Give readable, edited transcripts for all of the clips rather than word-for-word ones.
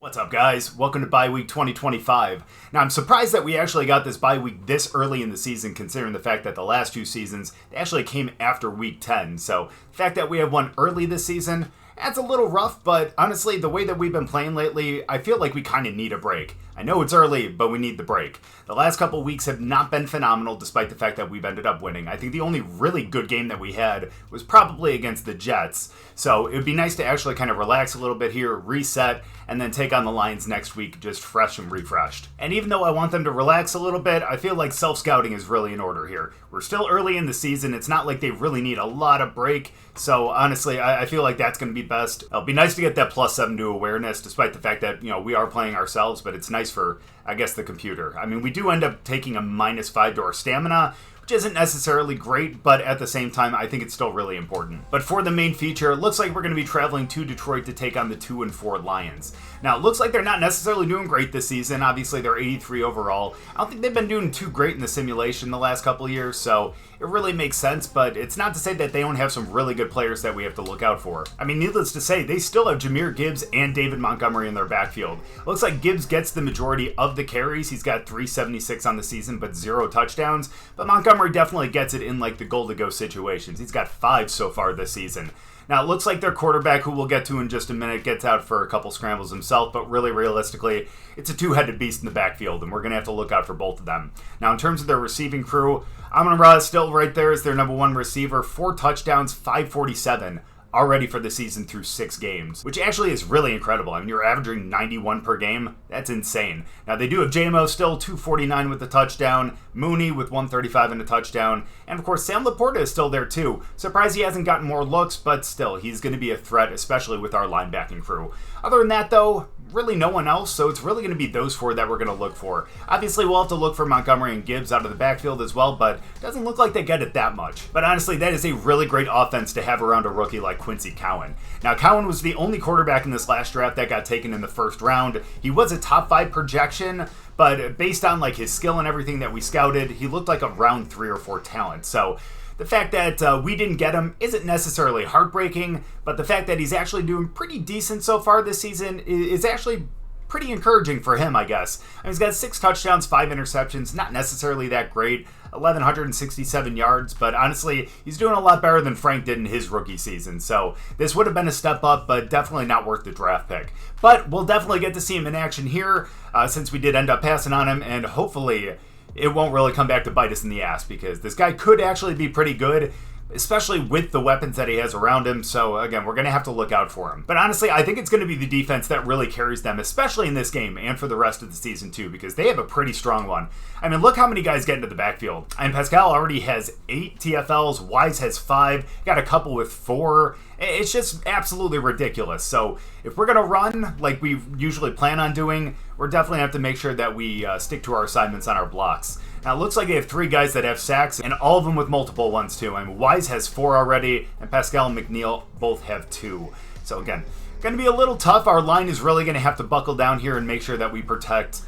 What's up, guys? Welcome to bye week 2025. Now, I'm surprised that we actually got this bye week this early in the season, considering the fact that the last two seasons they actually came after week 10. So, the fact that we have one early this season, that's a little rough, but honestly, the way that we've been playing lately, I feel like we kind of need a break. I know it's early, but we need the break. The last couple weeks have not been phenomenal, despite the fact that we've ended up winning. I think the only really good game that we had was probably against the Jets. So it would be nice to actually kind of relax a little bit here, reset, and then take on the Lions next week just fresh and refreshed. And even though I want them to relax a little bit, I feel like self-scouting is really in order here. We're still early in the season. It's not like they really need a lot of break. So honestly, I feel like that's going to be best. It'll be nice to get that +7 to awareness, despite the fact that, we are playing ourselves, but it's nice for, I guess, the computer. I mean, we do end up taking a -5 to our stamina, which isn't necessarily great, but at the same time, I think it's still really important. But for the main feature, it looks like we're going to be traveling to Detroit to take on the 2-4 Lions. Now, it looks like they're not necessarily doing great this season. Obviously, they're 83 overall. I don't think they've been doing too great in the simulation the last couple of years, so it really makes sense, but it's not to say that they don't have some really good players that we have to look out for. I mean, needless to say, they still have Jahmyr Gibbs and David Montgomery in their backfield. Looks like Gibbs gets the majority of the carries. He's got 376 on the season, but 0 touchdowns. But Montgomery definitely gets it in like the goal-to-go situations. He's got 5 so far this season. Now, it looks like their quarterback, who we'll get to in just a minute, gets out for a couple scrambles himself, but really, realistically, it's a two-headed beast in the backfield, and we're going to have to look out for both of them. Now, in terms of their receiving crew, Amon-Ra is still right there as their number one receiver, 4 touchdowns, 547. Already for the season through 6 games, which actually is really incredible. I mean, you're averaging 91 per game. That's insane. Now, they do have JMO still, 249 with a touchdown, Mooney with 135 and a touchdown, and of course, Sam Laporta is still there too. Surprised he hasn't gotten more looks, but still, he's going to be a threat, especially with our linebacking crew. Other than that, though, really no one else, so it's really going to be those 4 that we're going to look for. Obviously, we'll have to look for Montgomery and Gibbs out of the backfield as well, but it doesn't look like they get it that much. But honestly, that is a really great offense to have around a rookie like Quincy Cowan. Now, Cowan was the only quarterback in this last draft that got taken in the first round. He was a top 5 projection, but based on like his skill and everything that we scouted, he looked like a round 3 or 4 talent. So the fact that we didn't get him isn't necessarily heartbreaking, but the fact that he's actually doing pretty decent so far this season is actually pretty encouraging for him, I guess. I mean, he's got 6 touchdowns, 5 interceptions, not necessarily that great, 1,167 yards, but honestly, he's doing a lot better than Frank did in his rookie season, so this would have been a step up, but definitely not worth the draft pick. But we'll definitely get to see him in action here, since we did end up passing on him, and hopefully it won't really come back to bite us in the ass, because this guy could actually be pretty good, especially with the weapons that he has around him. So again, we're going to have to look out for him. But honestly, I think it's going to be the defense that really carries them, especially in this game and for the rest of the season too, because they have a pretty strong one. I mean, look how many guys get into the backfield. I mean, Pascal already has 8 TFLs, Wise has 5, got a couple with 4. It's just absolutely ridiculous. So if we're going to run like we usually plan on doing, we're definitely going to have to make sure that we stick to our assignments on our blocks. Now, it looks like they have 3 guys that have sacks, and all of them with multiple ones, too. I mean, Wise has 4 already, and Pascal and McNeil both have 2. So, again, going to be a little tough. Our line is really going to have to buckle down here and make sure that we protect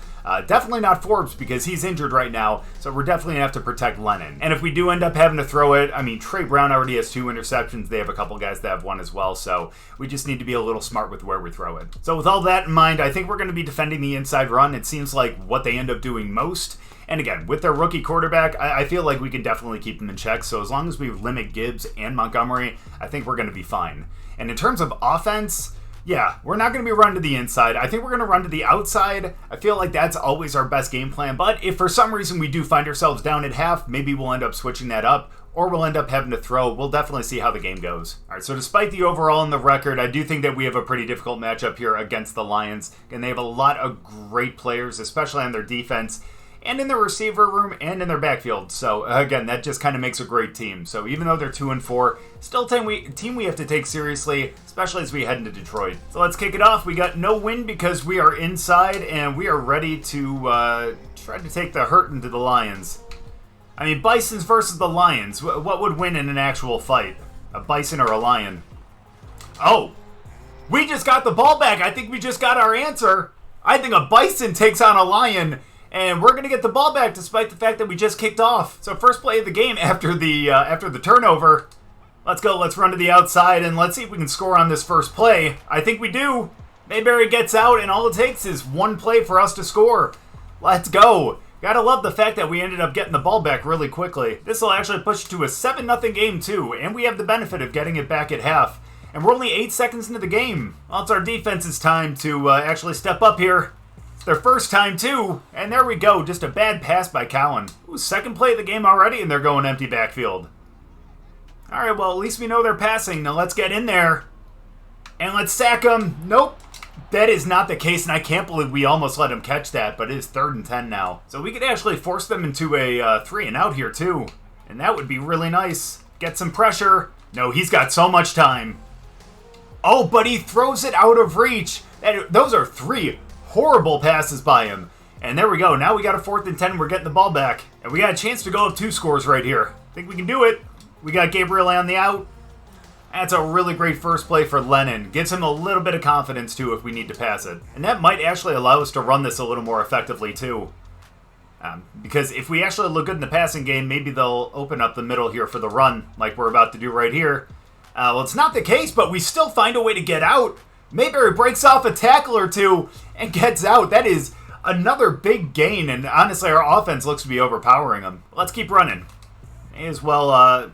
definitely not Forbes, because he's injured right now, so we're definitely going to have to protect Lennon. And if we do end up having to throw it, I mean, Trey Brown already has 2 interceptions. They have a couple guys that have 1 as well, so we just need to be a little smart with where we throw it. So with all that in mind, I think we're going to be defending the inside run. It seems like what they end up doing most. And again, with their rookie quarterback, I feel like we can definitely keep them in check. So as long as we limit Gibbs and Montgomery, I think we're going to be fine. And in terms of offense, yeah, we're not going to be running to the inside. I think we're going to run to the outside. I feel like that's always our best game plan. But if for some reason we do find ourselves down at half, maybe we'll end up switching that up, or we'll end up having to throw. We'll definitely see how the game goes. All right, so despite the overall in the record, I do think that we have a pretty difficult matchup here against the Lions. And they have a lot of great players, especially on their defense, and in their receiver room, and in their backfield. So again, that just kind of makes a great team. So even though they're 2-4, still a team we have to take seriously, especially as we head into Detroit. So let's kick it off. We got no win because we are inside, and we are ready to try to take the hurt into the Lions. I mean, Bisons versus the Lions. What would win in an actual fight? A Bison or a Lion? Oh, we just got the ball back. I think we just got our answer. I think a Bison takes on a Lion, and we're going to get the ball back despite the fact that we just kicked off. So first play of the game after the turnover. Let's go. Let's run to the outside, and let's see if we can score on this first play. I think we do. Mayberry gets out, and all it takes is one play for us to score. Let's go. Gotta love the fact that we ended up getting the ball back really quickly. This will actually push to a 7-0 game too, and we have the benefit of getting it back at half. And we're only 8 seconds into the game. Well, it's our defense's time to actually step up here. It's their first time too, and there we go. Just a bad pass by Cowan. Ooh, second play of the game already, and they're going empty backfield. All right, well, at least we know they're passing. Now let's get in there, and let's sack them. Nope. That is not the case, and I can't believe we almost let him catch that, but it is 3rd and 10 now. So we could actually force them into a 3 and out here, too. And that would be really nice. Get some pressure. No, he's got so much time. Oh, but he throws it out of reach. Those are 3 horrible passes by him. And there we go. Now we got a 4th and 10. We're getting the ball back. And we got a chance to go up 2 scores right here. I think we can do it. We got Gabriel on the out. That's a really great first play for Lennon. Gives him a little bit of confidence, too, if we need to pass it. And that might actually allow us to run this a little more effectively, too. Because if we actually look good in the passing game, maybe they'll open up the middle here for the run, like we're about to do right here. Well, it's not the case, but we still find a way to get out. Mayberry breaks off a tackle or 2 and gets out. That is another big gain, and honestly, our offense looks to be overpowering them. Let's keep running. May as well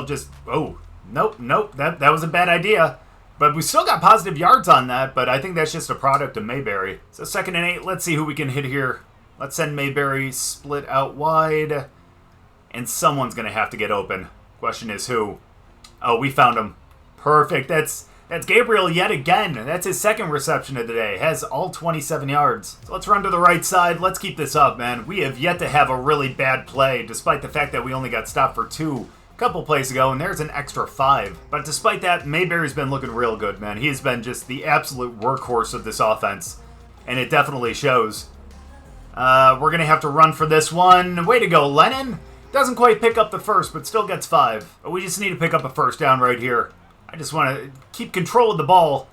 just... Oh, nope. That was a bad idea. But we still got positive yards on that, but I think that's just a product of Mayberry. So 2nd and 8, let's see who we can hit here. Let's send Mayberry split out wide. And someone's going to have to get open. Question is who? Oh, we found him. Perfect. That's Gabriel yet again. That's his 2nd reception of the day. Has all 27 yards. So let's run to the right side. Let's keep this up, man. We have yet to have a really bad play, despite the fact that we only got stopped for 2 a couple plays ago, and there's an extra 5. But despite that, Mayberry's been looking real good, man. He's been just the absolute workhorse of this offense, and it definitely shows. We're going to have to run for this one. Way to go, Lennon. Doesn't quite pick up the first, but still gets 5. But we just need to pick up a first down right here. I just want to keep control of the ball.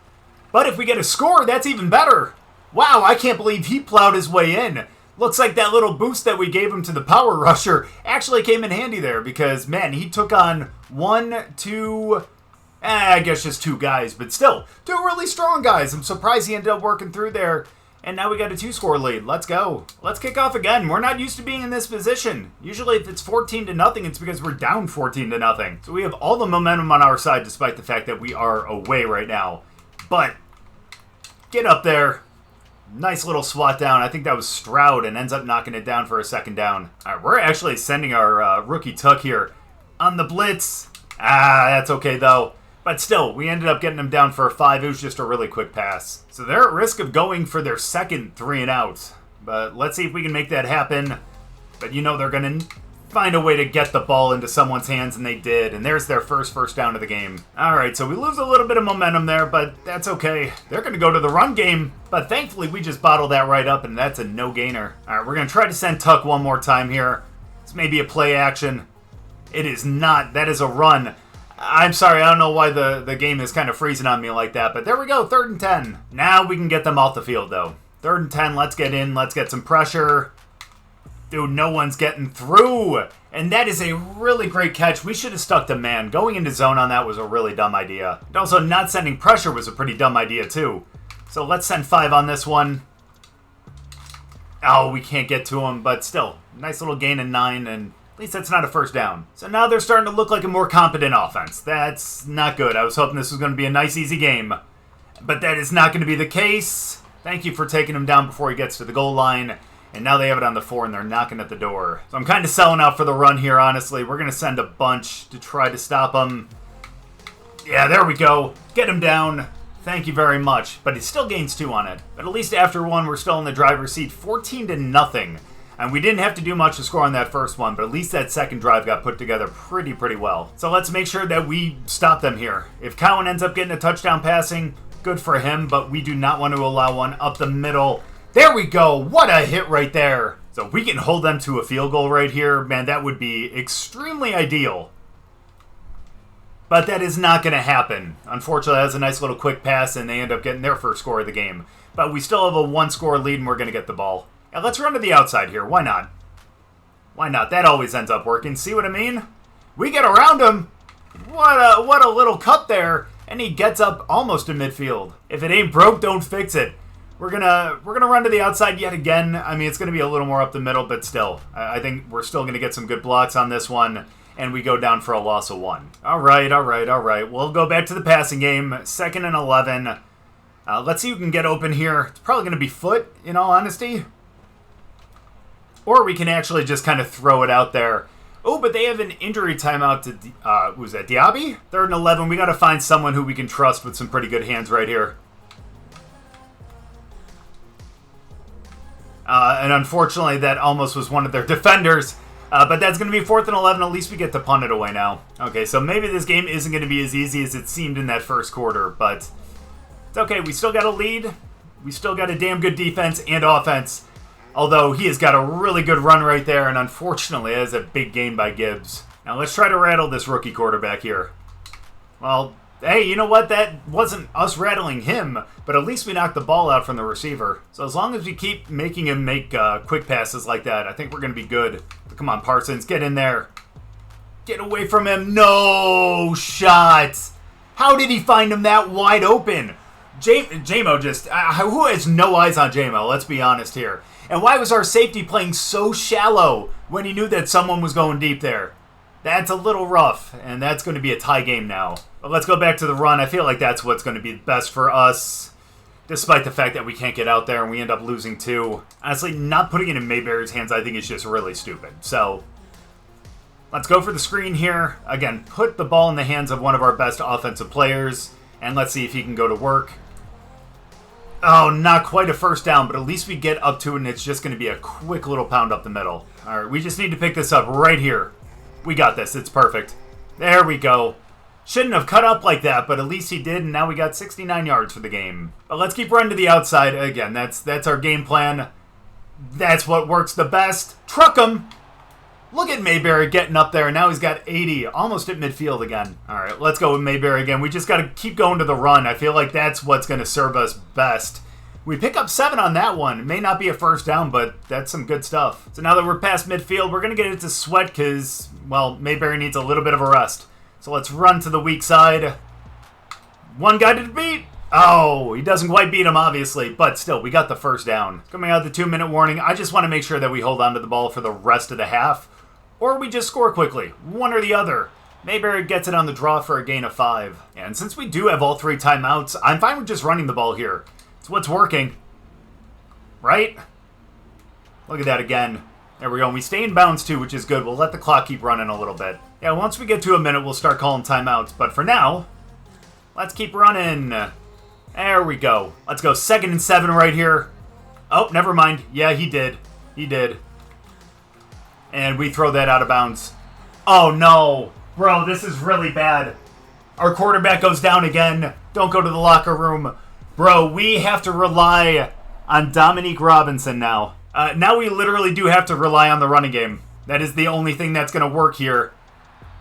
But if we get a score, that's even better. Wow, I can't believe he plowed his way in. Looks like that little boost that we gave him to the power rusher actually came in handy there because, man, he took on 1, 2, I guess just 2 guys, but still, 2 really strong guys. I'm surprised he ended up working through there. And now we got a 2-score lead. Let's go. Let's kick off again. We're not used to being in this position. Usually if it's 14-0, it's because we're down 14-0. So we have all the momentum on our side despite the fact that we are away right now. But get up there. Nice little swat down. I think that was Stroud and ends up knocking it down for a 2nd down. All right, we're actually sending our rookie Tuck here on the blitz. That's okay though. But still, we ended up getting them down for a 5. It was just a really quick pass. So they're at risk of going for their 2nd 3 and out. But let's see if we can make that happen. But you know they're going to find a way to get the ball into someone's hands, and they did. And there's their first down of the game. All right, so we lose a little bit of momentum there, but that's okay. They're going to go to the run game. But thankfully, we just bottled that right up, and that's a no-gainer. All right, we're going to try to send Tuck one more time here. It's maybe a play action. It is not. That is a run. I'm sorry, I don't know why the game is kind of freezing on me like that, but there we go, 3rd and 10. Now we can get them off the field, though. 3rd and 10, let's get in, let's get some pressure. Dude, no one's getting through. And that is a really great catch. We should have stuck to man. Going into zone on that was a really dumb idea. And also, not sending pressure was a pretty dumb idea, too. So let's send 5 on this one. Oh, we can't get to him, but still, nice little gain of 9, and at least that's not a first down. So now they're starting to look like a more competent offense. That's not good. I was hoping this was going to be a nice, easy game. But that is not going to be the case. Thank you for taking him down before he gets to the goal line. And now they have it on the 4, and they're knocking at the door. So I'm kind of selling out for the run here, honestly. We're going to send a bunch to try to stop him. Yeah, there we go. Get him down. Thank you very much. But he still gains 2 on it. But at least after 1, we're still in the driver's seat. 14-0. And we didn't have to do much to score on that first one, but at least that 2nd drive got put together pretty well. So let's make sure that we stop them here. If Cowan ends up getting a touchdown passing, good for him, but we do not want to allow one up the middle. There we go. What a hit right there. So if we can hold them to a field goal right here, man, that would be extremely ideal. But that is not going to happen. Unfortunately, that was a nice little quick pass, and they end up getting their first score of the game. But we still have a 1-score lead, and we're going to get the ball. Now let's run to the outside here. Why not? Why not? That always ends up working. See what I mean? We get around him. What a little cut there. And he gets up almost to midfield. If it ain't broke, don't fix it. We're gonna run to the outside yet again. I mean, it's gonna be a little more up the middle, but still, I think we're still gonna get some good blocks on this one, and we go down for a loss of 1. All right. We'll go back to the passing game. 2nd and 11. Let's see who can get open here. It's probably gonna be Foot, in all honesty, or we can actually just kind of throw it out there. Oh, but they have an injury timeout to, who's that, Diaby? 3rd and 11. We got to find someone who we can trust with some pretty good hands right here. And unfortunately, that almost was one of their defenders. But that's going to be 4th and 11. At least we get to punt it away now. Okay, so maybe this game isn't going to be as easy as it seemed in that first quarter. But it's okay. We still got a lead. We still got a damn good defense and offense. Although he has got a really good run right there. And unfortunately, that is a big game by Gibbs. Now let's try to rattle this rookie quarterback here. Well, hey, you know what? That wasn't us rattling him, but at least we knocked the ball out from the receiver. So as long as we keep making him make quick passes like that, I think we're going to be good. But come on, Parsons, get in there. Get away from him. No shot. How did he find him that wide open? J-Mo just... who has no eyes on J-Mo? Let's be honest here. And why was our safety playing so shallow when he knew that someone was going deep there? That's a little rough, and that's going to be a tie game now. But let's go back to the run. I feel like that's what's going to be best for us, despite the fact that we can't get out there and we end up losing 2. Honestly, not putting it in Mayberry's hands I think is just really stupid. So let's go for the screen here. Again, put the ball in the hands of one of our best offensive players, and let's see if he can go to work. Oh, not quite a first down, but at least we get up to it, and it's just going to be a quick little pound up the middle. All right, we just need to pick this up right here. We got this. It's perfect. There we go. Shouldn't have cut up like that, but at least he did, and now we got 69 yards for the game. But let's keep running to the outside. Again, that's our game plan. That's what works the best. Truck him. Look at Mayberry getting up there, and now he's got 80, almost at midfield again. All right, let's go with Mayberry again. We just got to keep going to the run. I feel like that's what's going to serve us best. We pick up 7 on that one. It may not be a first down, but that's some good stuff. So now that we're past midfield, we're going to get it to Sweat because, well, Mayberry needs a little bit of a rest. So let's run to the weak side. One guy to beat. Oh, he doesn't quite beat him, obviously, but still, we got the first down. Coming out of the 2-minute warning, I just want to make sure that we hold on to the ball for the rest of the half. Or we just score quickly. One or the other. Mayberry gets it on the draw for a gain of 5. And since we do have all 3 timeouts, I'm fine with just running the ball here. It's what's working. Right? Look at that again. There we go. And we stay in bounds too, which is good. We'll let the clock keep running a little bit. Yeah, once we get to a minute, we'll start calling timeouts. But for now, let's keep running. There we go. Let's go 2nd and 7 right here. Oh, never mind. Yeah, he did. He did. And we throw that out of bounds. Oh, no. Bro, this is really bad. Our quarterback goes down again. Don't go to the locker room. Bro, we have to rely on Dominique Robinson now. Now we literally do have to rely on the running game. That is the only thing that's going to work here.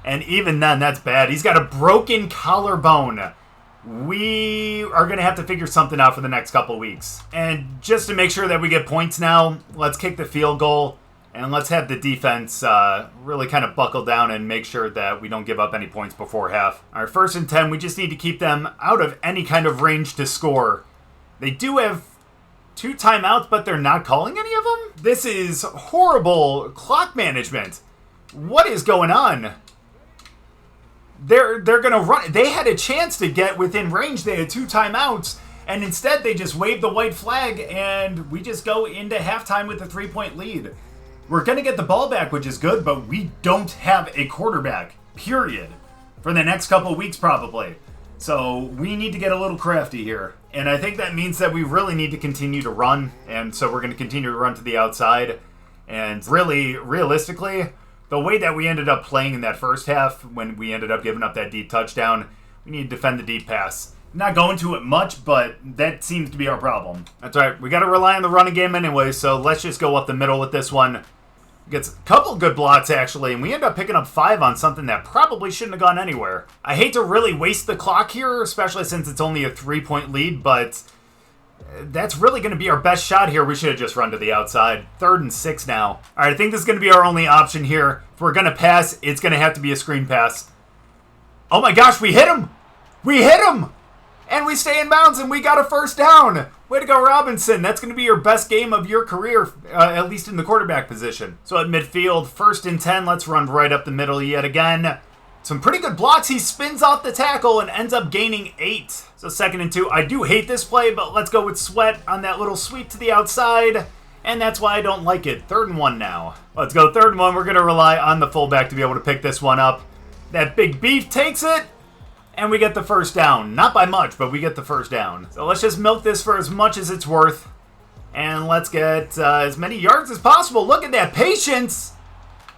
And even then, that's bad. He's got a broken collarbone. We are going to have to figure something out for the next couple weeks. And just to make sure that we get points now, let's kick the field goal. And let's have the defense really kind of buckle down and make sure that we don't give up any points before half. All right, 1st and 10, we just need to keep them out of any kind of range to score. They do have 2 timeouts, but they're not calling any of them? This is horrible clock management. What is going on? They're going to run. They had a chance to get within range. They had 2 timeouts, and instead they just waved the white flag, and we just go into halftime with a 3-point lead. We're going to get the ball back, which is good, but we don't have a quarterback, period, for the next couple weeks probably. So we need to get a little crafty here. And I think that means that we really need to continue to run, and so we're going to continue to run to the outside. And really, realistically, the way that we ended up playing in that first half, when we ended up giving up that deep touchdown, we need to defend the deep pass. Not going to it much, but that seems to be our problem. That's right. We got to rely on the running game anyway, so let's just go up the middle with this one. Gets a couple good blocks, actually, and we end up picking up 5 on something that probably shouldn't have gone anywhere. I hate to really waste the clock here, especially since it's only a 3-point lead, but that's really going to be our best shot here. We should have just run to the outside. 3rd and 6 now. All right, I think this is going to be our only option here. If we're going to pass, it's going to have to be a screen pass. Oh my gosh, we hit him! We hit him! And we stay in bounds, and we got a first down. Way to go, Robinson. That's going to be your best game of your career, at least in the quarterback position. So at midfield, 1st and 10. Let's run right up the middle yet again. Some pretty good blocks. He spins off the tackle and ends up gaining 8. So 2nd and 2. I do hate this play, but let's go with Sweat on that little sweep to the outside. And that's why I don't like it. 3rd and 1 now. Let's go 3rd and 1. We're going to rely on the fullback to be able to pick this one up. That big beef takes it. And we get the first down. Not by much, but we get the first down. So let's just milk this for as much as it's worth. And let's get as many yards as possible. Look at that patience.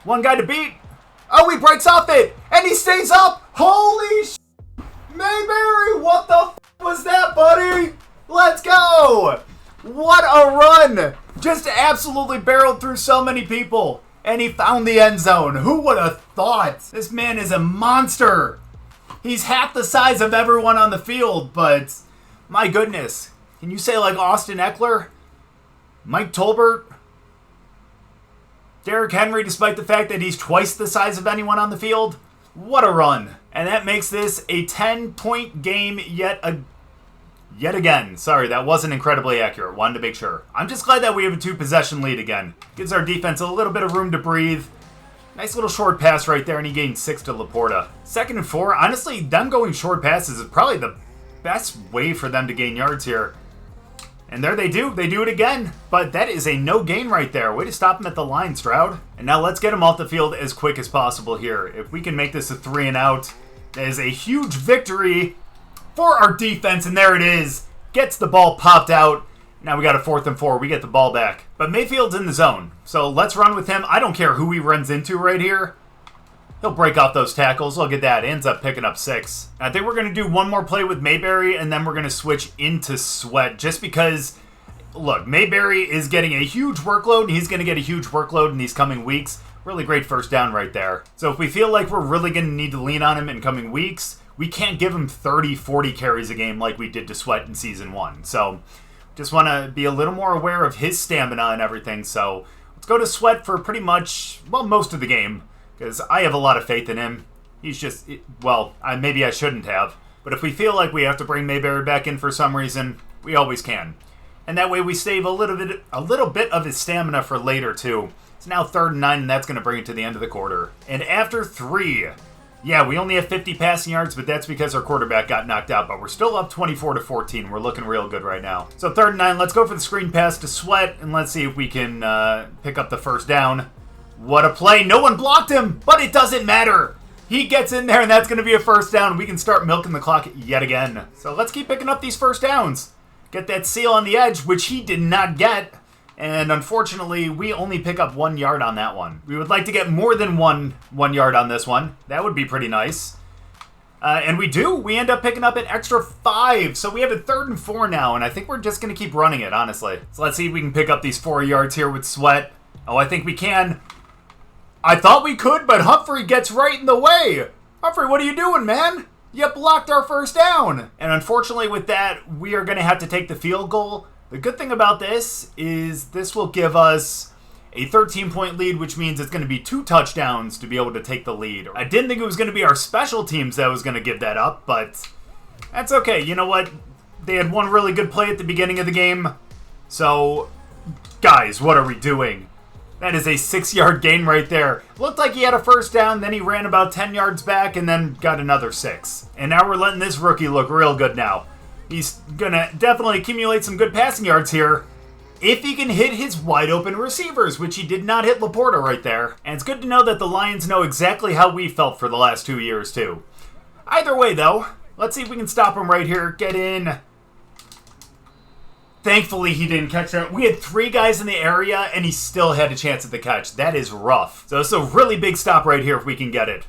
One guy to beat. Oh, he breaks off it. And he stays up. Holy sh**. Mayberry, what the f*** was that, buddy? Let's go. What a run. Just absolutely barreled through so many people. And he found the end zone. Who would have thought? This man is a monster. He's half the size of everyone on the field, but my goodness. Can you say like Austin Eckler? Mike Tolbert? Derrick Henry, despite the fact that he's twice the size of anyone on the field? What a run. And that makes this a 10-point game yet again. Sorry, that wasn't incredibly accurate. Wanted to make sure. I'm just glad that we have a 2-possession lead again. Gives our defense a little bit of room to breathe. Nice little short pass right there, and he gained 6 to Laporta. 2nd and 4. Honestly, them going short passes is probably the best way for them to gain yards here. And there they do. They do it again. But that is a no gain right there. Way to stop him at the line, Stroud. And now let's get him off the field as quick as possible here. If we can make this a 3 and out, that is a huge victory for our defense. And there it is. Gets the ball popped out. Now we got a 4th and 4. We get the ball back. But Mayfield's in the zone. So let's run with him. I don't care who he runs into right here. He'll break off those tackles. Look at that. Ends up picking up 6. I think we're going to do one more play with Mayberry, and then we're going to switch into Sweat. Just because, look, Mayberry is getting a huge workload, and he's going to get a huge workload in these coming weeks. Really great first down right there. So if we feel like we're really going to need to lean on him in coming weeks, we can't give him 30, 40 carries a game like we did to Sweat in Season 1. So just want to be a little more aware of his stamina and everything. So let's go to Sweat for pretty much, well, most of the game, because I have a lot of faith in him. He's just, well, maybe I shouldn't have. But if we feel like we have to bring Mayberry back in for some reason, we always can. And that way we save a little bit of his stamina for later, too. It's now 3rd and 9, and that's going to bring it to the end of the quarter. And after 3... Yeah, we only have 50 passing yards, but that's because our quarterback got knocked out. But we're still up 24-14. We're looking real good right now. So 3rd and 9, let's go for the screen pass to Sweat, and let's see if we can pick up the first down. What a play. No one blocked him, but it doesn't matter. He gets in there, and that's going to be a first down. We can start milking the clock yet again. So let's keep picking up these first downs. Get that seal on the edge, which he did not get. And unfortunately, we only pick up 1 yard on that one. We would like to get more than one yard on this one. That would be pretty nice. And we do. We end up picking up an extra 5. So we have a 3rd and 4 now, and I think we're just going to keep running it, honestly. So let's see if we can pick up these 4 yards here with Sweat. Oh, I think we can. I thought we could, but Humphrey gets right in the way. Humphrey, what are you doing, man? You blocked our first down. And unfortunately with that, we are going to have to take the field goal. The good thing about this is this will give us a 13-point lead, which means it's going to be 2 touchdowns to be able to take the lead. I didn't think it was going to be our special teams that was going to give that up, but that's okay. You know what? They had one really good play at the beginning of the game. So, guys, what are we doing? That is a 6-yard gain right there. Looked like he had a first down, then he ran about 10 yards back and then got another 6. And now we're letting this rookie look real good now. He's going to definitely accumulate some good passing yards here if he can hit his wide open receivers, which he did not hit Laporta right there. And it's good to know that the Lions know exactly how we felt for the last 2 years too. Either way though, let's see if we can stop him right here. Get in. Thankfully he didn't catch that. We had 3 guys in the area and he still had a chance at the catch. That is rough. So it's a really big stop right here if we can get it.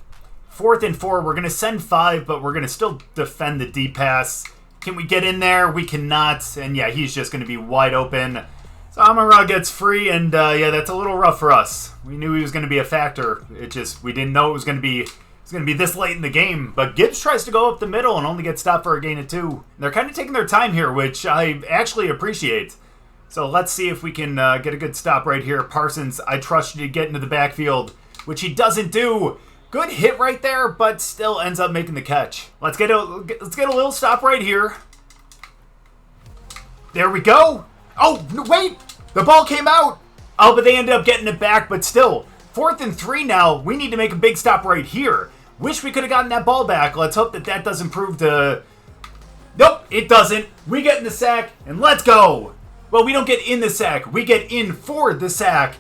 4th and 4, we're going to send 5, but we're going to still defend the deep pass. Can we get in there? We cannot. And yeah, he's just going to be wide open. So Amon-Ra gets free, and yeah, that's a little rough for us. We knew he was going to be a factor. It just, we didn't know it was going to be this late in the game. But Gibbs tries to go up the middle and only gets stopped for a gain of 2. They're kind of taking their time here, which I actually appreciate. So let's see if we can get a good stop right here. Parsons, I trust you to get into the backfield, which he doesn't do. Good hit right there, but still ends up making the catch. Let's get a little stop right here. There we go. Oh, wait. The ball came out. Oh, but they ended up getting it back, but still. 4th and 3 now. We need to make a big stop right here. Wish we could have gotten that ball back. Let's hope that doesn't prove to... Nope, it doesn't. We get in the sack, and let's go. Well, we don't get in the sack. We get in for the sack.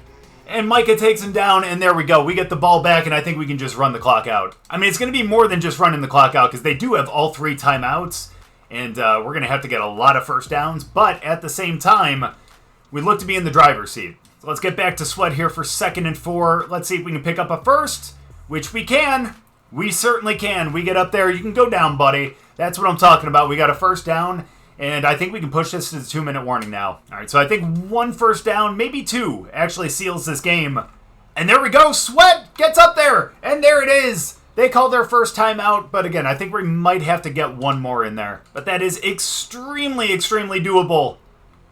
And Micah takes him down, and there we go. We get the ball back, and I think we can just run the clock out. I mean, it's going to be more than just running the clock out, because they do have all 3 timeouts, and we're going to have to get a lot of first downs. But at the same time, we look to be in the driver's seat. So let's get back to Sweat here for 2nd and 4. Let's see if we can pick up a first, which we can. We certainly can. We get up there. You can go down, buddy. That's what I'm talking about. We got a first down. And I think we can push this to the 2-minute warning now. All right, so I think 1 first down, maybe 2, actually seals this game. And there we go. Sweat gets up there. And there it is. They called their first timeout. But again, I think we might have to get 1 more in there. But that is extremely, extremely doable.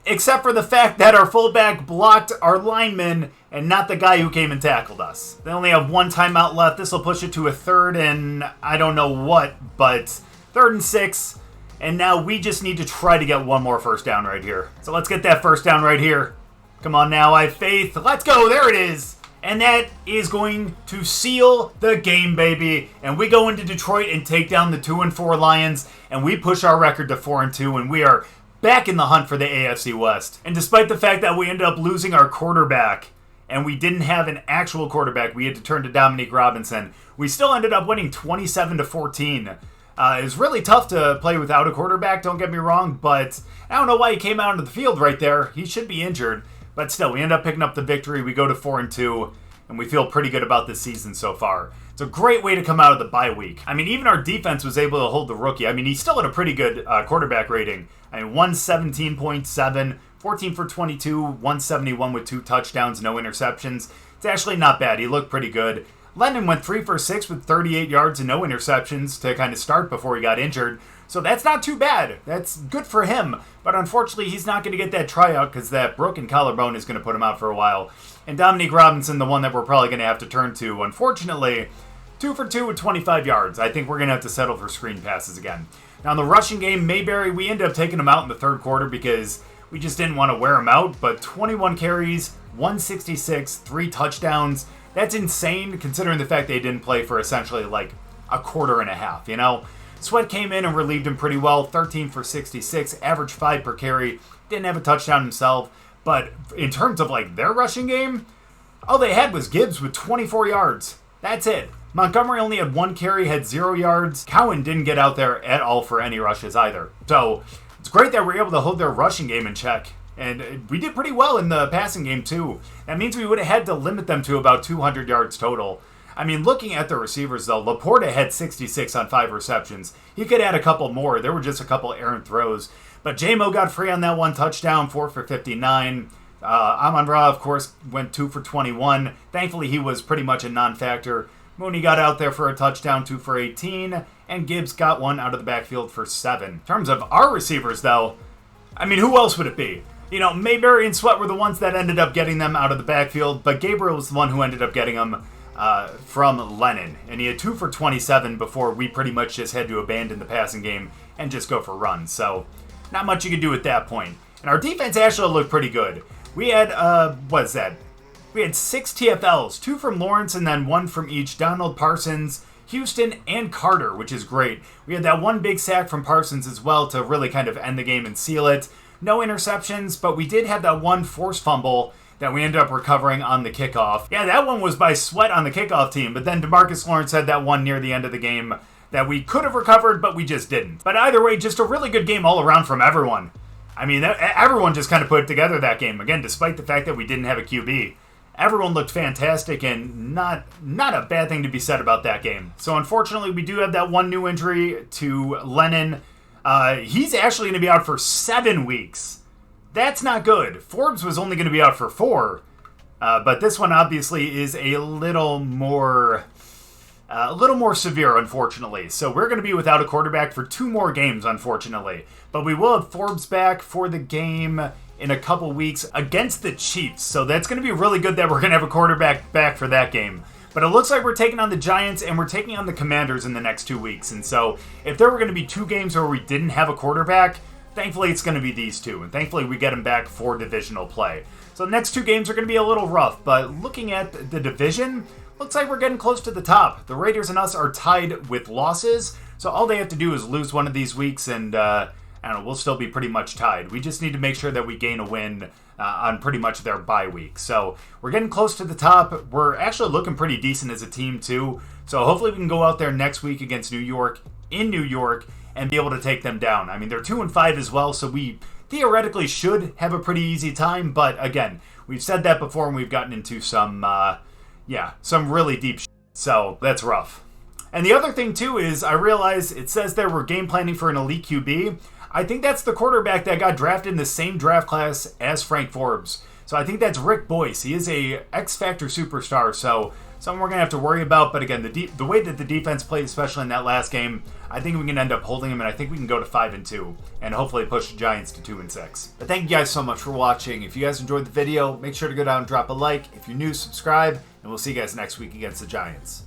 Except for the fact that our fullback blocked our lineman and not the guy who came and tackled us. They only have 1 timeout left. This will push it to a 3rd and I don't know what, but 3rd and 6. And now we just need to try to get 1 more first down right here. So let's get that first down right here. Come on now, I have faith. Let's go. There it is. And that is going to seal the game, baby. And we go into Detroit and take down the 2-4 Lions. And we push our record to 4-2. And we are back in the hunt for the AFC West. And despite the fact that we ended up losing our quarterback, and we didn't have an actual quarterback, we had to turn to Dominique Robinson, we still ended up winning 27-14. It's really tough to play without a quarterback, don't get me wrong, but I don't know why he came out into the field right there. He should be injured, but still, we end up picking up the victory. We go to 4-2, and we feel pretty good about this season so far. It's a great way to come out of the bye week. I mean, even our defense was able to hold the rookie. I mean, he still had a pretty good quarterback rating. I mean, 117.7, 14 for 22, 171 with 2 touchdowns, no interceptions. It's actually not bad. He looked pretty good. Lennon went 3 for 6 with 38 yards and no interceptions to kind of start before he got injured. So that's not too bad. That's good for him. But unfortunately, he's not going to get that tryout because that broken collarbone is going to put him out for a while. And Dominique Robinson, the one that we're probably going to have to turn to, unfortunately, 2 for 2 with 25 yards. I think we're going to have to settle for screen passes again. Now, in the rushing game, Mayberry, we ended up taking him out in the 3rd quarter because we just didn't want to wear him out. But 21 carries, 166, 3 touchdowns. That's insane considering the fact they didn't play for essentially like a quarter and a half, you know? Sweat came in and relieved him pretty well, 13 for 66, average 5 per carry. Didn't have a touchdown himself, but in terms of like their rushing game, all they had was Gibbs with 24 yards. That's it. Montgomery only had 1 carry, had 0 yards. Cowan didn't get out there at all for any rushes either. So it's great that we're able to hold their rushing game in check. And we did pretty well in the passing game, too. That means we would have had to limit them to about 200 yards total. I mean, looking at the receivers, though, Laporta had 66 on 5 receptions. He could add a couple more. There were just a couple errant throws. But J-Mo got free on that 1 touchdown, 4 for 59. Amon-Ra, of course, went 2 for 21. Thankfully, he was pretty much a non-factor. Mooney got out there for a touchdown, 2 for 18. And Gibbs got 1 out of the backfield for 7. In terms of our receivers, though, I mean, who else would it be? You know, Mayberry and Sweat were the ones that ended up getting them out of the backfield, but Gabriel was the one who ended up getting them from Lennon. And he had 2 for 27 before we pretty much just had to abandon the passing game and just go for runs. So, not much you could do at that point. And our defense actually looked pretty good. We had, what is that? We had 6 TFLs, 2 from Lawrence and then 1 from each. Donald, Parsons, Houston, and Carter, which is great. We had that 1 big sack from Parsons as well to really kind of end the game and seal it. No interceptions, but we did have that 1 forced fumble that we ended up recovering on the kickoff. Yeah, that one was by Sweat on the kickoff team, but then DeMarcus Lawrence had that one near the end of the game that we could have recovered, but we just didn't. But either way, just a really good game all around from everyone. I mean, everyone just kind of put together that game. Again, despite the fact that we didn't have a QB. Everyone looked fantastic, and not a bad thing to be said about that game. So unfortunately, we do have that 1 new injury to Lennon. He's actually going to be out for 7 weeks. That's not good. Forbes was only going to be out for 4. But this one obviously is a little more severe, unfortunately. So we're going to be without a quarterback for 2 more games, unfortunately. But we will have Forbes back for the game in a couple weeks against the Chiefs. So that's going to be really good that we're going to have a quarterback back for that game. But it looks like we're taking on the Giants and we're taking on the Commanders in the next 2 weeks. And so if there were going to be 2 games where we didn't have a quarterback, thankfully it's going to be these 2. And thankfully we get them back for divisional play. So the next 2 games are going to be a little rough. But looking at the division, looks like we're getting close to the top. The Raiders and us are tied with losses. So all they have to do is lose one of these weeks and I don't know, we'll still be pretty much tied. We just need to make sure that we gain a win on pretty much their bye week. So we're getting close to the top. We're actually looking pretty decent as a team too. So hopefully we can go out there next week against New York, in New York, and be able to take them down. I mean, they're 2-5 as well, so we theoretically should have a pretty easy time. But again, we've said that before and we've gotten into some really deep shit. So that's rough. And the other thing too is I realize it says there we're game planning for an elite QB. I think that's the quarterback that got drafted in the same draft class as Frank Forbes. So I think that's Rick Boyce. He is a X-Factor superstar, so something we're going to have to worry about. But again, the way that the defense played, especially in that last game, I think we can end up holding him, and I think we can go to 5-2 and hopefully push the Giants to 2-6. But thank you guys so much for watching. If you guys enjoyed the video, make sure to go down and drop a like. If you're new, subscribe, and we'll see you guys next week against the Giants.